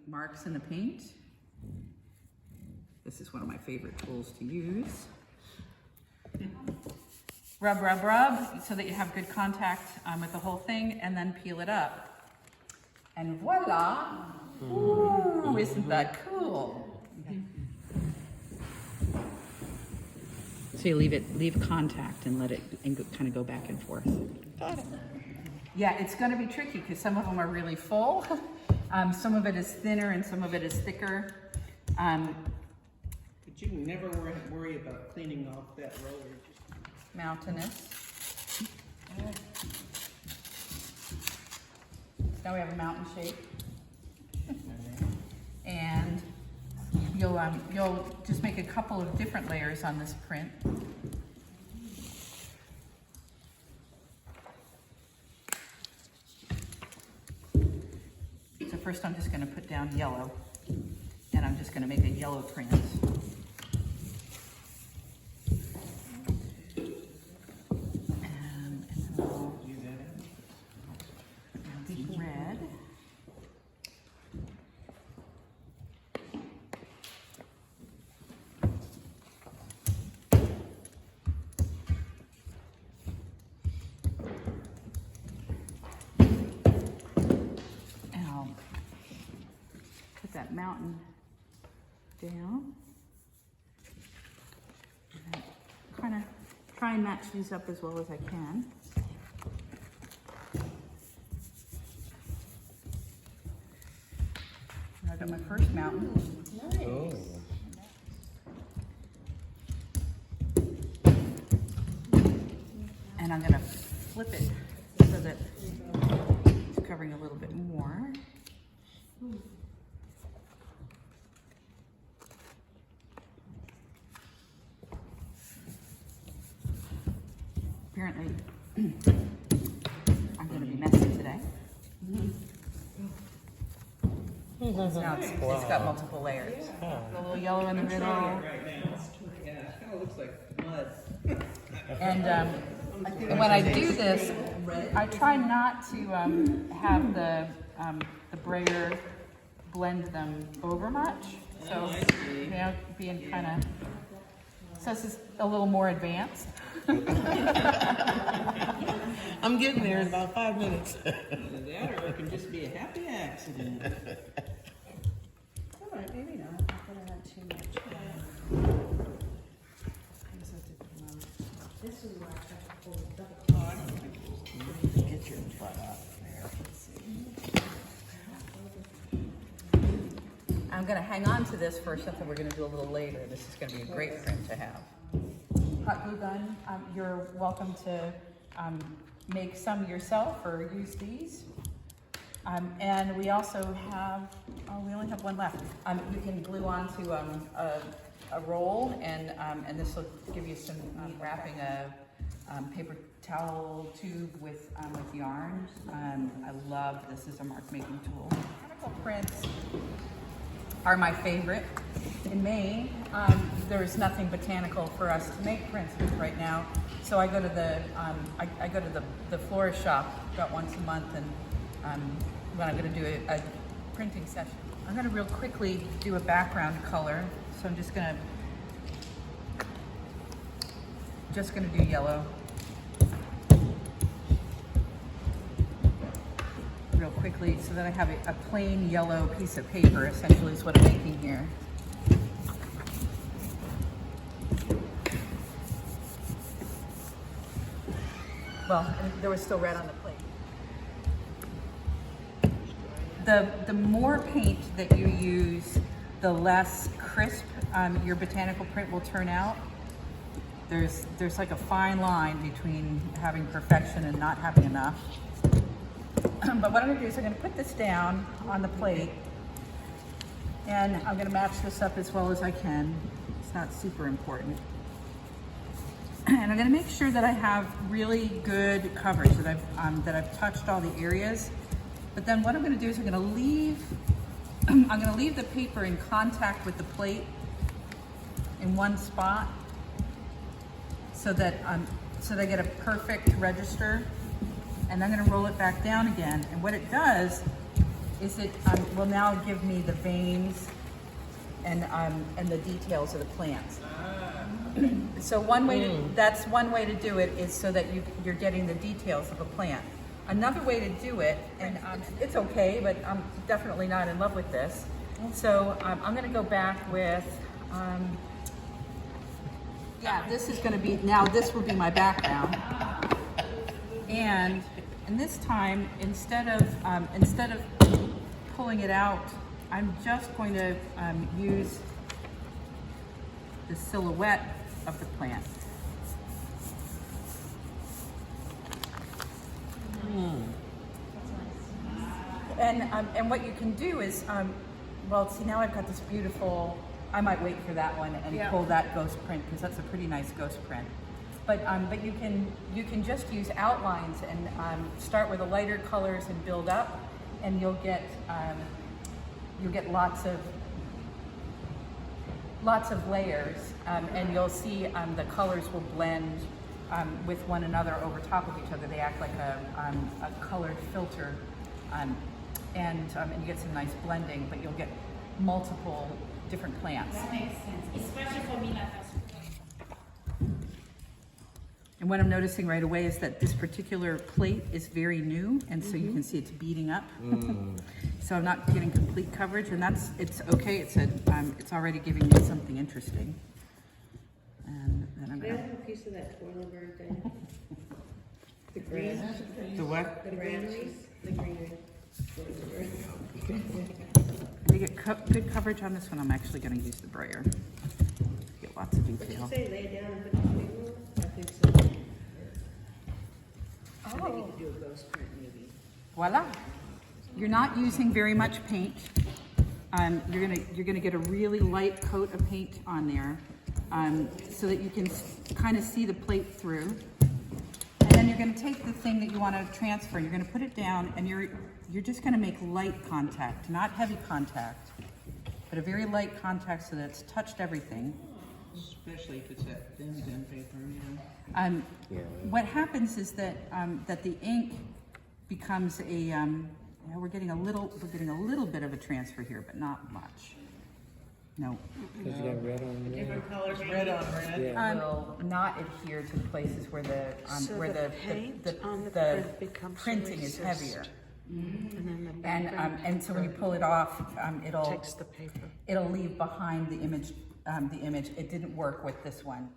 marks in the paint. This is one of my favorite tools to use. Rub, rub, rub, so that you have good contact with the whole thing, and then peel it up. And voila! Ooh, isn't that cool? So you leave contact and let it kind of go back and forth. Got it. Yeah, it's going to be tricky because some of them are really full. Some of it is thinner and some of it is thicker. But you can never worry about cleaning off that roller. Mountainous. Now we have a mountain shape. And you'll just make a couple of different layers on this print. So first I'm just going to put down yellow, and I'm just going to make a yellow print. And then I'll do red. That mountain down. And kind of try and match these up as well as I can. I got my first mountain. Nice. Oh. And I'm going to flip it so that it's covering a little bit more. Apparently, I'm going to be messy today. Now it's got multiple layers. A little yellow in the middle. Right now. Yeah, it kind of looks like mud. And when I do this, I try not to have the brayer blend them over much. So, you know, being kind of, so this is a little more advanced. I'm getting there in about 5 minutes. Either that or it can just be a happy accident. All right, maybe not. I thought I had too much. This is where I have to pull the double card. Get your butt up there. I'm going to hang on to this for something we're going to do a little later. This is going to be a great print to have. Hot glue gun, you're welcome to make some yourself or use these. And we also have, we only have one left. You can glue onto a roll, and this will give you some wrapping a paper towel tube with yarn. I love this as a mark making tool. Botanical prints are my favorite. In May, there's nothing botanical for us to make prints with right now, so I go to the florist shop about once a month, and when I'm going to do a printing session, I'm going to real quickly do a background color. So I'm just going to do yellow. Real quickly, so that I have a plain yellow piece of paper, essentially is what I'm making here. Well, and there was still red on the plate. The more paint that you use, the less crisp your botanical print will turn out. There's like a fine line between having perfection and not having enough. But what I'm going to do is I'm going to put this down on the plate, and I'm going to match this up as well as I can. It's not super important. And I'm going to make sure that I have really good coverage, that I've touched all the areas. But then what I'm going to do is I'm going to leave the paper in contact with the plate in one spot, so that I get a perfect register. And I'm going to roll it back down again. And what it does is it will now give me the veins and the details of the plants. So one way to, that's one way to do it, is so that you're getting the details of a plant. Another way to do it, and it's okay, but I'm definitely not in love with this. So I'm going to go back with, yeah, this is going to be, now this will be my background. And this time, instead of pulling it out, I'm just going to use the silhouette of the plant. And what you can do is, well, see, now I've got this beautiful, I might wait for that one and pull that ghost print, because that's a pretty nice ghost print. But you can just use outlines and start with the lighter colors and build up, and you'll get lots of layers, and you'll see the colors will blend with one another over top of each other. They act like a colored filter, and you get some nice blending, but you'll get multiple different plants. That makes sense, especially for me like us. And what I'm noticing right away is that this particular plate is very new, and so you can see it's beating up. So I'm not getting complete coverage, and it's okay. It's already giving me something interesting. And then I'm Can I gonna, have a piece of that twirler bird thing? The green, The what? the greenery, the greenery. to get good coverage on this one, I'm actually going to use the brayer. Get lots of Did you detail. say lay down and put the finger on? I think so. I think you could do a ghost print maybe. Voila! You're not using very much paint. You're gonna get a really light coat of paint on there, so that you can kind of see the plate through. And then you're gonna take the thing that you want to transfer. You're gonna put it down, and you're just gonna make light contact, not heavy contact, but a very light contact so that it's touched everything. Especially if it's that thin paper, What happens is that that the ink becomes a we're getting a little bit of a transfer here, but not much. No, Because you got red on there. Different colors, red on red. Yeah. will not adhere to the places where the So where the paint on the the print becomes printing is racist. heavier, And then the background and so when you pull it off, takes the paper. it'll leave behind the image. It didn't work with this one.